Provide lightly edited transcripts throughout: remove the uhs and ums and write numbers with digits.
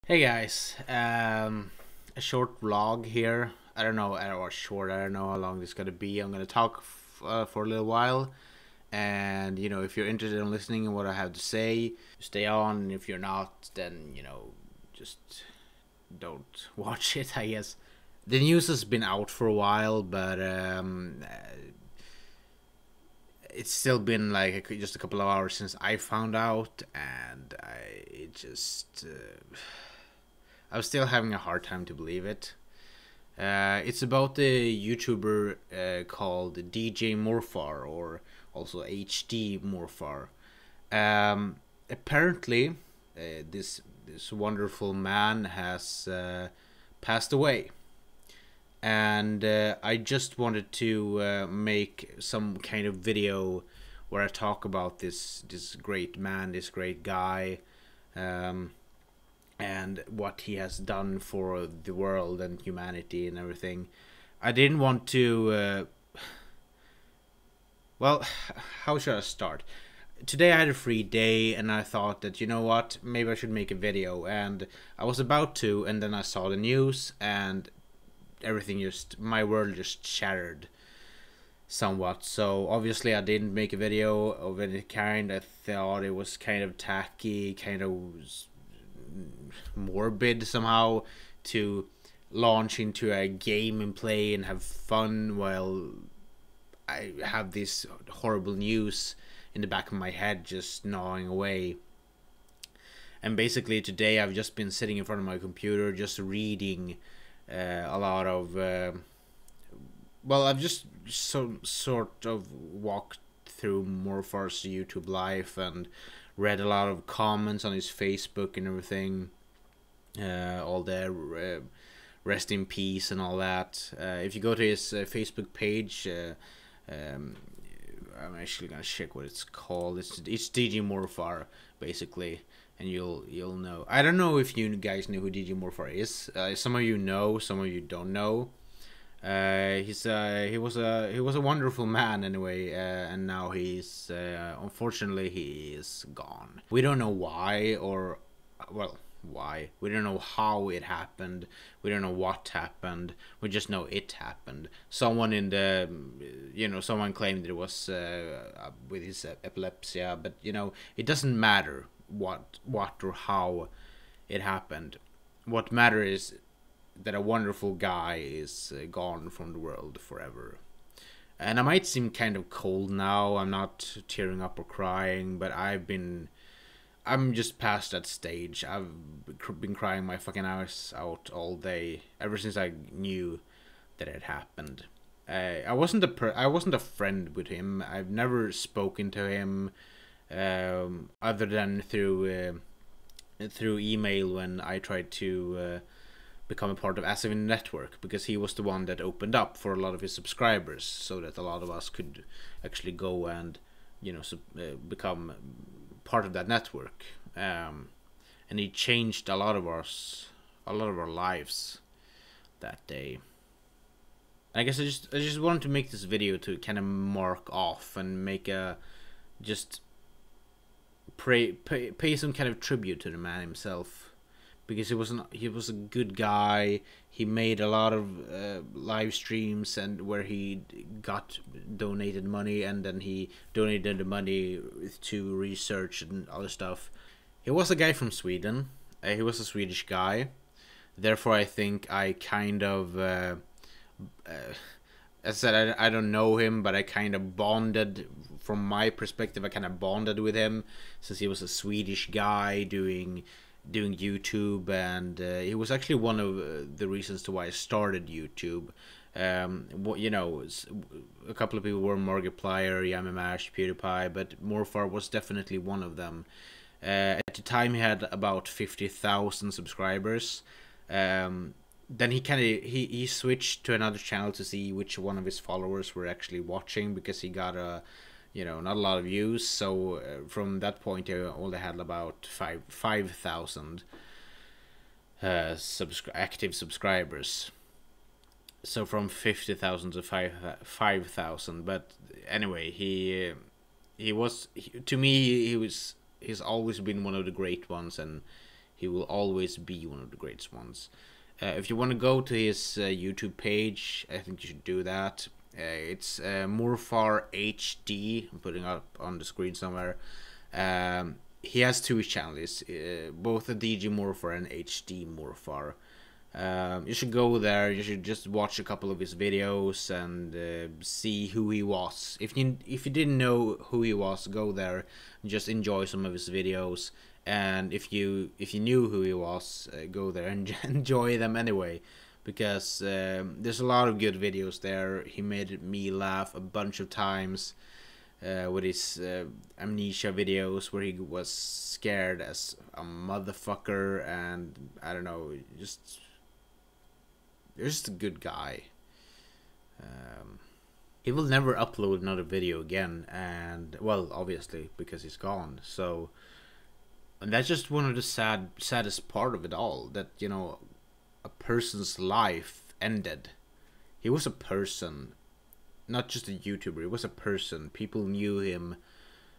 Hey guys, a short vlog here. I don't know, or short, I don't know how long this is gonna be. I'm gonna talk for a little while, and if you're interested in listening and what I have to say, stay on. And if you're not, then just don't watch it, I guess. The news has been out for a while, but it's still been like just a couple of hours since I found out, and I'm still having a hard time to believe it. It's about the YouTuber called DJMorfar, or also DJMorfar. Apparently, this wonderful man has passed away, and I just wanted to make some kind of video where I talk about this great man, this great guy. And what he has done for the world and humanity and everything. I didn't want to. Well, how should I start? Today I had a free day and I thought that, you know what, maybe I should make a video. And I was about to, and then I saw the news and everything my world just shattered somewhat. So obviously I didn't make a video of any kind. I thought it was kind of tacky, kind of morbid somehow to launch into a game and play and have fun while I have this horrible news in the back of my head just gnawing away. And basically today I've just been sitting in front of my computer just reading a lot of I've just sort of walked through Morfar's YouTube life and read a lot of comments on his Facebook and everything, all the rest in peace and all that. If you go to his Facebook page, I'm actually gonna check what it's called. It's DJMorfar basically, and you'll know. I don't know if you guys know who DJMorfar is. Some of you know, some of you don't know. He was a wonderful man anyway, and now he's unfortunately he is gone. We don't know why, or why. We don't know how it happened. We don't know what happened. We just know it happened. Someone in the someone claimed it was with his epilepsy, but it doesn't matter what or how it happened. What matters is that a wonderful guy is gone from the world forever. And I might seem kind of cold now. I'm not tearing up or crying, but I'm just past that stage. I've been crying my fucking eyes out all day ever since I knew that it happened. I wasn't a friend with him. I've never spoken to him other than through email when I tried to become a part of Asivin Network, because he was the one that opened up for a lot of his subscribers so that a lot of us could actually go and become part of that network, and he changed a lot of our lives that day. I guess I just wanted to make this video to kind of mark off and make a just pay some kind of tribute to the man himself, because he was a good guy. He made a lot of live streams and where he got donated money, and then he donated the money to research and other stuff. He was a guy from Sweden. He was a Swedish guy. Therefore, I think I kind of, as I said, I don't know him, but I kind of bonded. From my perspective, I kind of bonded with him since he was a Swedish guy doing YouTube, and it was actually one of the reasons to why I started YouTube. A couple of people were Markiplier, Yamimash, PewDiePie, but Morfar was definitely one of them. At the time, he had about 50,000 subscribers. Then he switched to another channel to see which one of his followers were actually watching, because he got not a lot of views. So from that point, I only had about 5,000 active subscribers. So from 50,000 to 5,000. But anyway, to me he's always been one of the great ones, and He will always be one of the greatest ones. If you want to go to his YouTube page, I think you should do that. It's Morfar HD. I'm putting up on the screen somewhere. He has two channels, both the DJMorfar and DJMorfar. You should go there. You should just watch a couple of his videos and see who he was. If you didn't know who he was, go there and just enjoy some of his videos. And if you knew who he was, go there and enjoy them anyway, because there's a lot of good videos there. He made me laugh a bunch of times with his amnesia videos, where he was scared as a motherfucker, and I don't know, just a good guy. He will never upload another video again, and well, obviously because he's gone. So, and that's just one of the saddest part of it all, that, you know, a person's life ended. He was a person, not just a YouTuber. He was a person. People knew him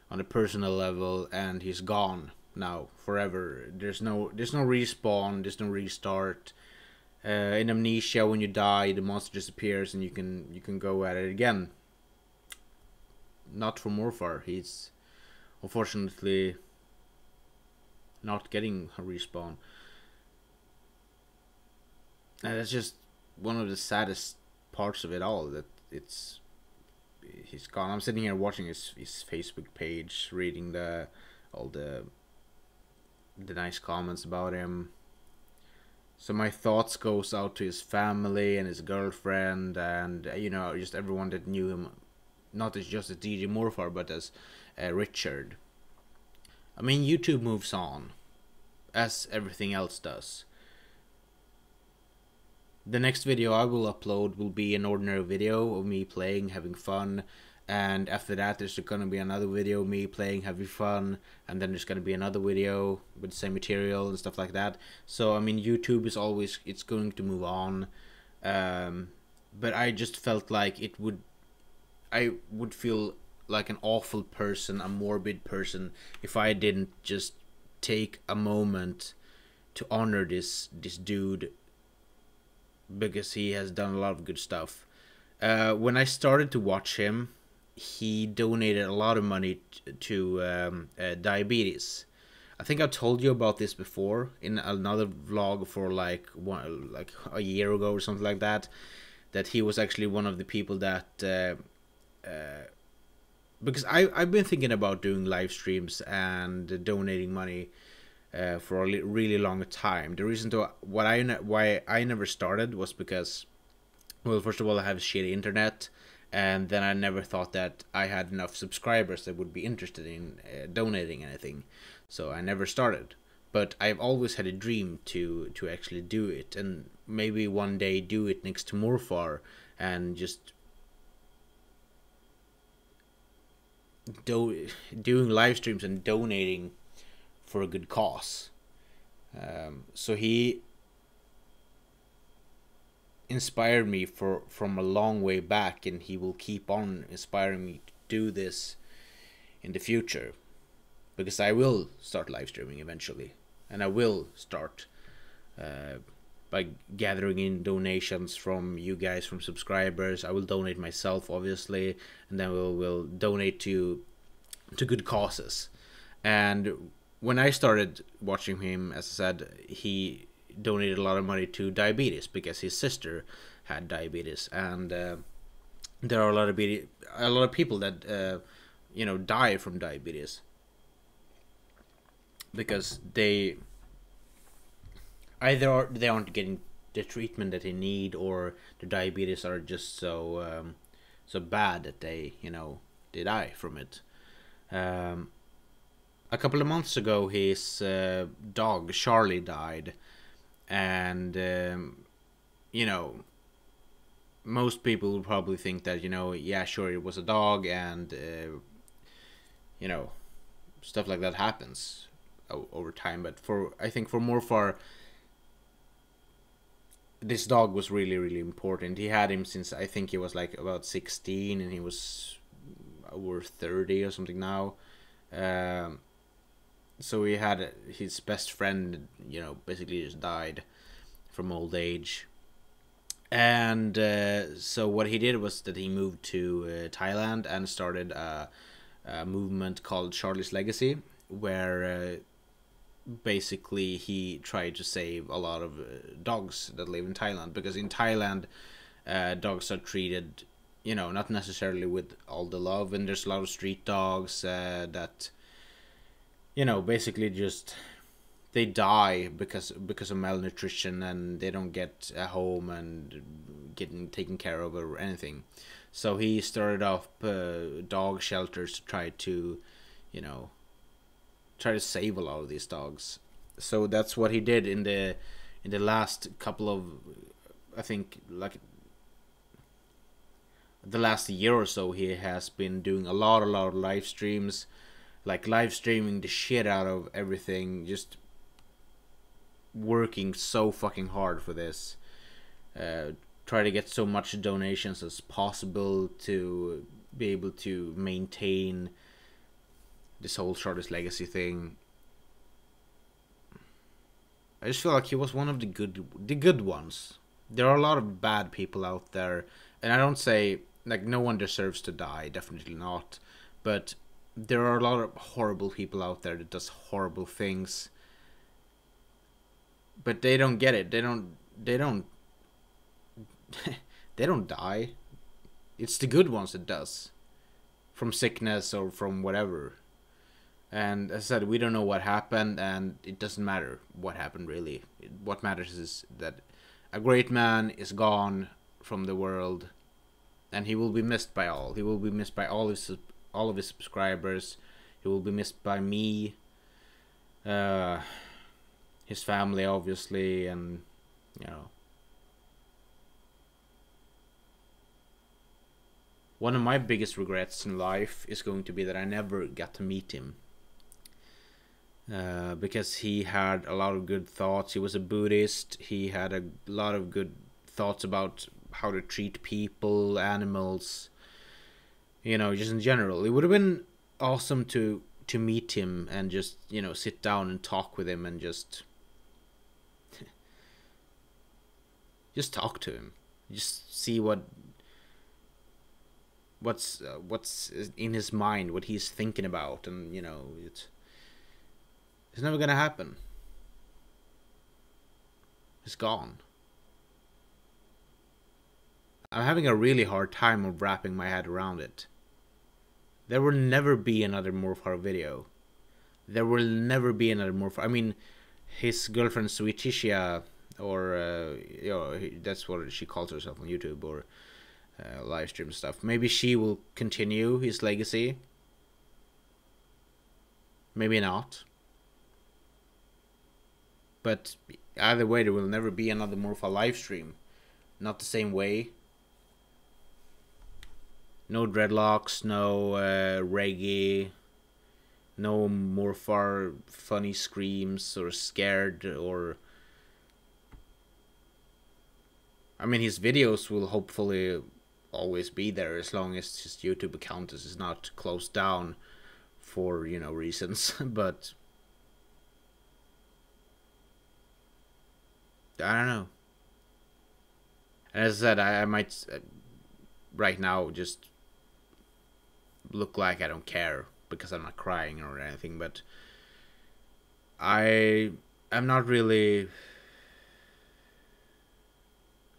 on a personal level, and he's gone now forever. There's no respawn. There's no restart. In amnesia, when you die, the monster disappears, and you can go at it again. Not for Morfar. He's unfortunately not getting a respawn. And that's just one of the saddest parts of it all, that he's gone. I'm sitting here watching his Facebook page, reading all the nice comments about him. So my thoughts goes out to his family and his girlfriend, and you know, just everyone that knew him, not as just as DJMorfar, but as Richard. I mean, YouTube moves on, as everything else does. The next video I will upload will be an ordinary video of me playing, having fun, and after that there's gonna be another video of me playing, having fun, and then there's gonna be another video with the same material and stuff like that. So I mean, YouTube is always, it's going to move on, but I just felt like I would feel like an awful person, a morbid person, if I didn't just take a moment to honor this dude, because he has done a lot of good stuff. When I started to watch him, he donated a lot of money to diabetes. I think I told you about this before in another vlog for like a year ago or something like that. That he was actually one of the people that because I've been thinking about doing live streams and donating money for a really long time. The reason to why I never started was because, well, first of all, I have shitty internet, and then I never thought that I had enough subscribers that would be interested in donating anything, so I never started. But I've always had a dream to actually do it, and maybe one day do it next to Morfar, and just doing live streams and donating for a good cause. So he inspired me from a long way back, and he will keep on inspiring me to do this in the future, because I will start live streaming eventually, and I will start by gathering in donations from you guys, from subscribers. I will donate myself, obviously, and then we'll donate to good causes. And when I started watching him, as I said, he donated a lot of money to diabetes, because his sister had diabetes, and there are a lot of people that you know, die from diabetes because they aren't getting the treatment that they need, or the diabetes are just so bad that they die from it. A couple of months ago, his dog Charlie died, and most people would probably think that, yeah, sure, it was a dog, and stuff like that happens over time. But I think for Morfar, this dog was really, really important. He had him since I think he was like about 16, and he was over 30 or something now. So he had his best friend, basically just died from old age. And so what he did was that he moved to Thailand and started a movement called Charlie's Legacy, where basically he tried to save a lot of dogs that live in Thailand, because in Thailand dogs are treated, not necessarily with all the love, and there's a lot of street dogs that basically just they die because of malnutrition, and they don't get a home and getting taken care of or anything. So he started off dog shelters to you know, try to save a lot of these dogs. So that's what he did in the last couple of, I think, like the last year or so. He has been doing a lot of live streams, like live streaming the shit out of everything, just working so fucking hard for this. Try to get so much donations as possible to be able to maintain this whole Charlie's Legacy thing. I just feel like he was one of the good ones. There are a lot of bad people out there, and I don't say like no one deserves to die, definitely not. But there are a lot of horrible people out there that does horrible things, but they don't get it. They don't they don't die. It's the good ones that does, from sickness or from whatever. And as I said, we don't know what happened, and it doesn't matter what happened really. What matters is that a great man is gone from the world, and he will be missed by all. He will be missed by all of his subscribers. He will be missed by me, his family, obviously, and you know. One of my biggest regrets in life is going to be that I never got to meet him. Because he had a lot of good thoughts. He was a Buddhist. He had a lot of good thoughts about how to treat people, animals, just in general. It would have been awesome to meet him and just, sit down and talk with him and just talk to him. Just see what's in his mind, what he's thinking about, and it's never gonna happen. It's gone. I'm having a really hard time of wrapping my head around it. There will never be another Morfar video. There will never be another Morfar. I mean, his girlfriend Sweetisha, or that's what she calls herself on YouTube, or live stream stuff. Maybe she will continue his legacy. Maybe not. But either way, there will never be another Morpha live stream. Not the same way. No dreadlocks, no reggae, no Morfar funny screams or scared or... I mean, his videos will hopefully always be there as long as his YouTube account is not closed down for, reasons. But I don't know. And as I said, I might right now just look like I don't care because I'm not crying or anything, but I'm not really...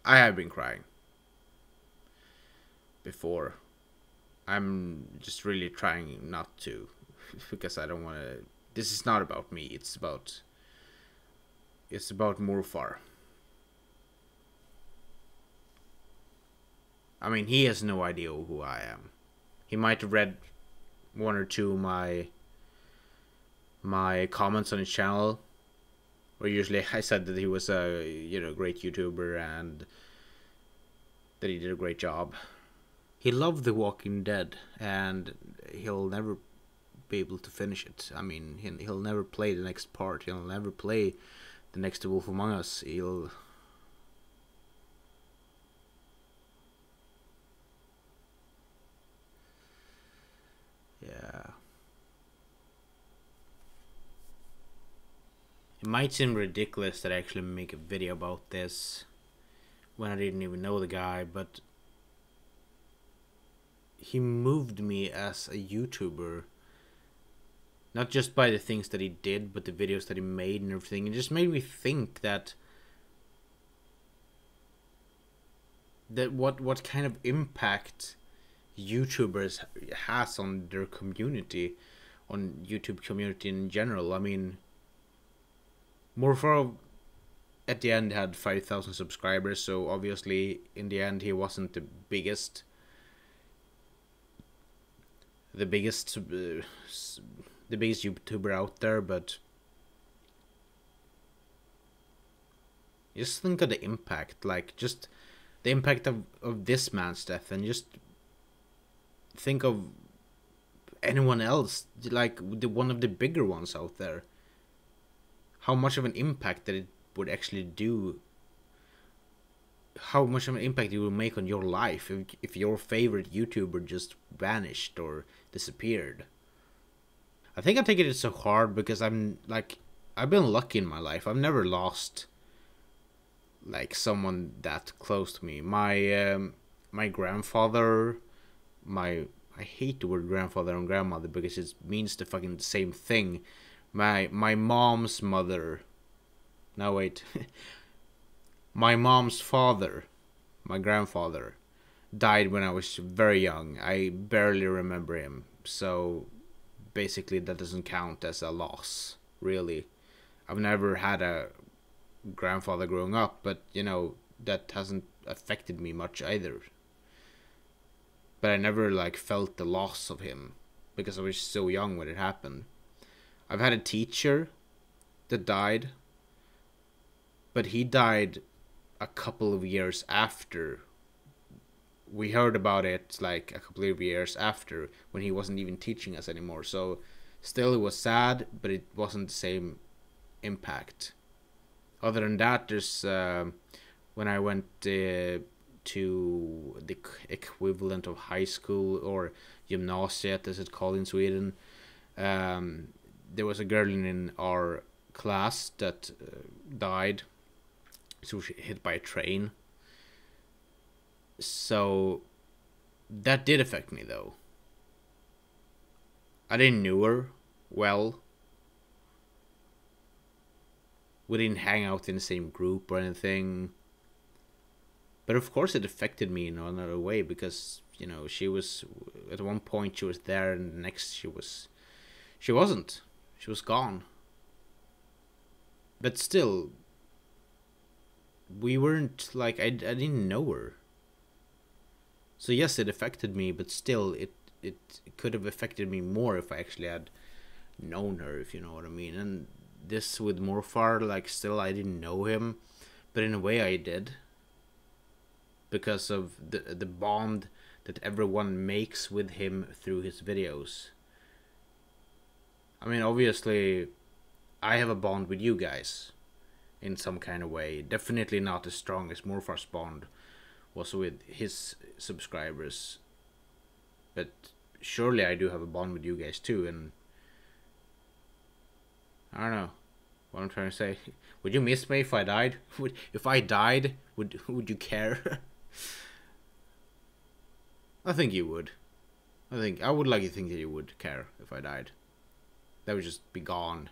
I have been crying before. I'm just really trying not to, because I don't want to... This is not about me. It's about Morfar. I mean, he has no idea who I am. He might have read one or two of my comments on his channel, where usually I said that he was a great YouTuber and that he did a great job. He loved The Walking Dead, and he'll never be able to finish it. I mean, he'll never play the next part. He'll never play the next Wolf Among Us. Yeah. might seem ridiculous that I actually make a video about this when I didn't even know the guy, but he moved me as a YouTuber. Not just by the things that he did, but the videos that he made and everything. It just made me think that what kind of impact YouTubers has on their community, on YouTube community in general. I mean, Morfar at the end had 5,000 subscribers, so obviously in the end he wasn't the biggest YouTuber out there, but just think of the impact, like just the impact of this man's death, and just think of anyone else, like one of the bigger ones out there. How much of an impact that it would actually do, how much of an impact it will make on your life if your favorite YouTuber just vanished or disappeared. I think I'm taking it so hard because I've been lucky in my life. I've never lost like someone that close to me. My grandfather, I hate the word grandfather and grandmother because it means the fucking same thing. My mom's mother. No, wait. My mom's father, my grandfather, died when I was very young. I barely remember him. So basically that doesn't count as a loss, really. I've never had a grandfather growing up, but you know, that hasn't affected me much either. But I never like felt the loss of him because I was so young when it happened. I've had a teacher that died, but he died a couple of years after. We heard about it like a couple of years after, when he wasn't even teaching us anymore. So still it was sad, but it wasn't the same impact. Other than that, there's when I went to the equivalent of high school, or gymnasiet as it's called in Sweden, there was a girl in our class that died. So she hit by a train. So that did affect me though. I didn't know her well. We didn't hang out in the same group or anything. But of course it affected me in another way because, you know, she was, at one point she was there and the next she wasn't. She was gone. But still, we weren't like, I didn't know her. So yes, it affected me, but still it could have affected me more if I actually had known her, if you know what I mean. And this with Morfar, like, still I didn't know him, but in a way I did, because of the bond that everyone makes with him through his videos. I mean, obviously I have a bond with you guys in some kind of way. Definitely not as strong as Morfar's bond was with his subscribers, but surely I do have a bond with you guys too. And I don't know what I'm trying to say. Would you miss me if I died? If I died, would you care? I think you would. I would like to think that you would care if I died. That would just be gone.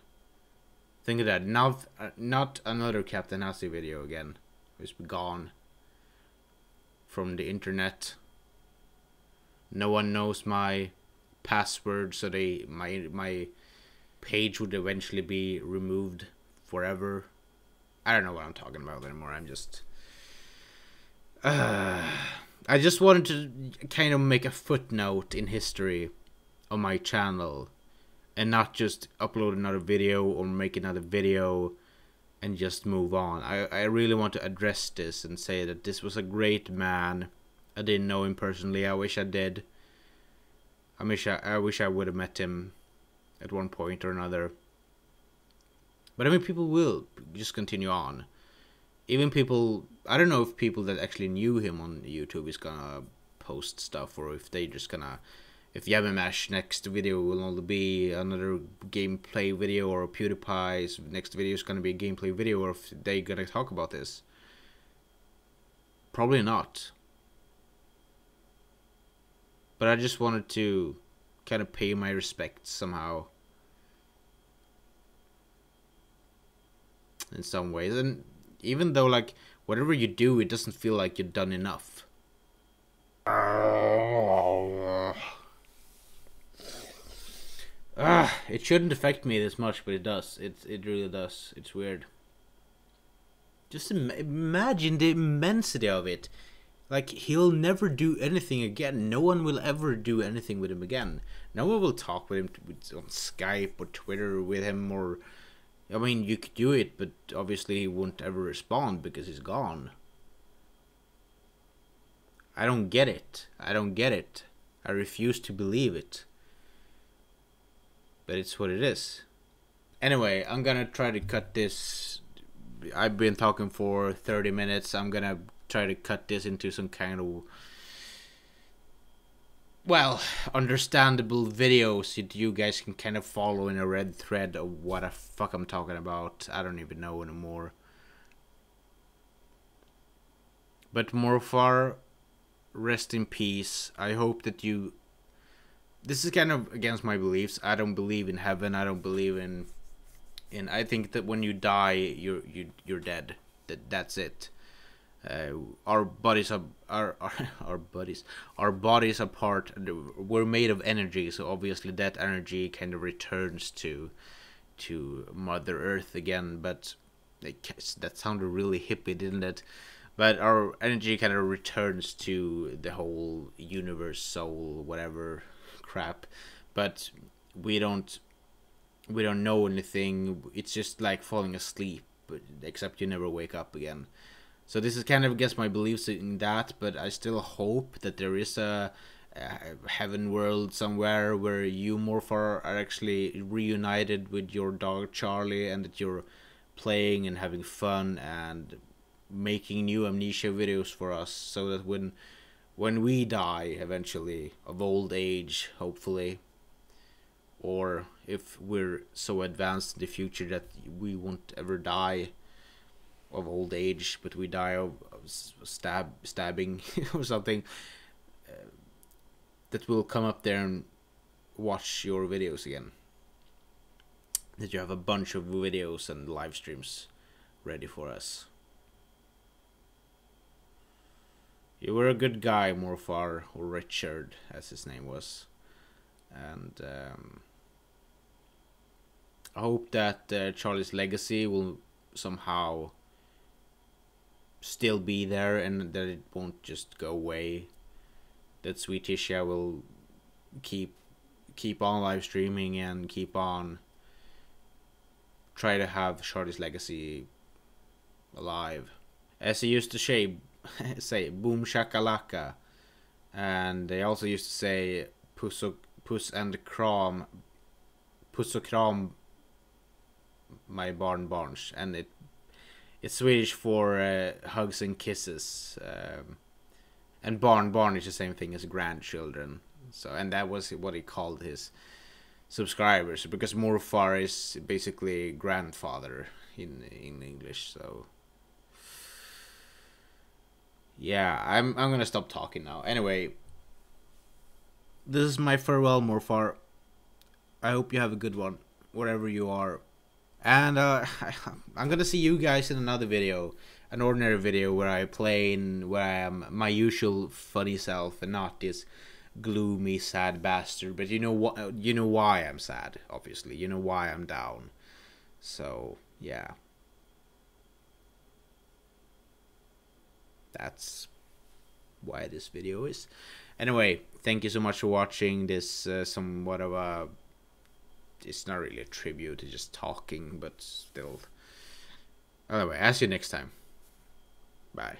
Think of that. Not another CaptainHaasy video again. It would just be gone from the internet. No one knows my password, so my page would eventually be removed forever. I don't know what I'm talking about anymore. I'm just I just wanted to kind of make a footnote in history on my channel, and not just upload another video or make another video and just move on. I really want to address this and say that this was a great man. I didn't know him personally. I wish I did. I wish I would have met him at one point or another. But I mean, people will just continue on. Even people, I don't know if people that actually knew him on YouTube is gonna post stuff, or if they just gonna if Yamimash next video will only be another gameplay video, or PewDiePie's next video is gonna be a gameplay video, or if they gonna talk about this. Probably not. But I just wanted to kind of pay my respects somehow. In some ways. And even though, like, whatever you do, it doesn't feel like you've done enough. It shouldn't affect me this much, but it does. It really does. It's weird. Just imagine the immensity of it. Like, he'll never do anything again. No one will ever do anything with him again. No one will talk with him on Skype or Twitter with him, or... I mean, you could do it, but obviously he won't ever respond because he's gone. I don't get it. I don't get it. I refuse to believe it. But it's what it is. Anyway, I'm gonna try to cut this. I've been talking for 30 minutes. I'm gonna try to cut this into some kind of, well, understandable videos that you guys can kind of follow in a red thread of what the fuck I'm talking about. I don't even know anymore. But Morfar, rest in peace. I hope that you... This is kind of against my beliefs. I don't believe in heaven. I don't believe in... I think that when you die, you're dead. That's it. Our bodies are our bodies are part. We're made of energy, so obviously that energy kind of returns to Mother Earth again. But that sounded really hippie, didn't it? But our energy kind of returns to the whole universe, soul, whatever crap. But we don't know anything. It's just like falling asleep, except you never wake up again. So this is kind of against my beliefs in that, but I still hope that there is a heaven world somewhere where you, Morfar, are actually reunited with your dog Charlie, and that you're playing and having fun and making new Amnesia videos for us, so that when we die eventually of old age, hopefully, or if we're so advanced in the future that we won't ever die of old age, but we die of stabbing or something, that will come up there and watch your videos again. That you have a bunch of videos and live streams ready for us. You were a good guy, Morfar, or Richard, as his name was. And I hope that Charlie's legacy will somehow still be there, and that it won't just go away. That Sweet Tisha will keep on live streaming and keep on try to have Charlie's legacy alive. As he used to say boom shakalaka, and they also used to say puss and kram, puss och kram my barnbarns, and it's Swedish for hugs and kisses, and barn is the same thing as grandchildren. So, and that was what he called his subscribers, because Morfar is basically grandfather in English. So yeah, I'm gonna stop talking now. Anyway, this is my farewell, Morfar. I hope you have a good one wherever you are. And I'm gonna see you guys in another video, an ordinary video where I play where I am my usual funny self and not this gloomy, sad bastard. But you know what? You know why I'm sad. Obviously, you know why I'm down. So yeah, that's why this video is. Anyway, thank you so much for watching this. Somewhat of a... It's not really a tribute, it's just talking, but still. Anyway, I'll see you next time. Bye.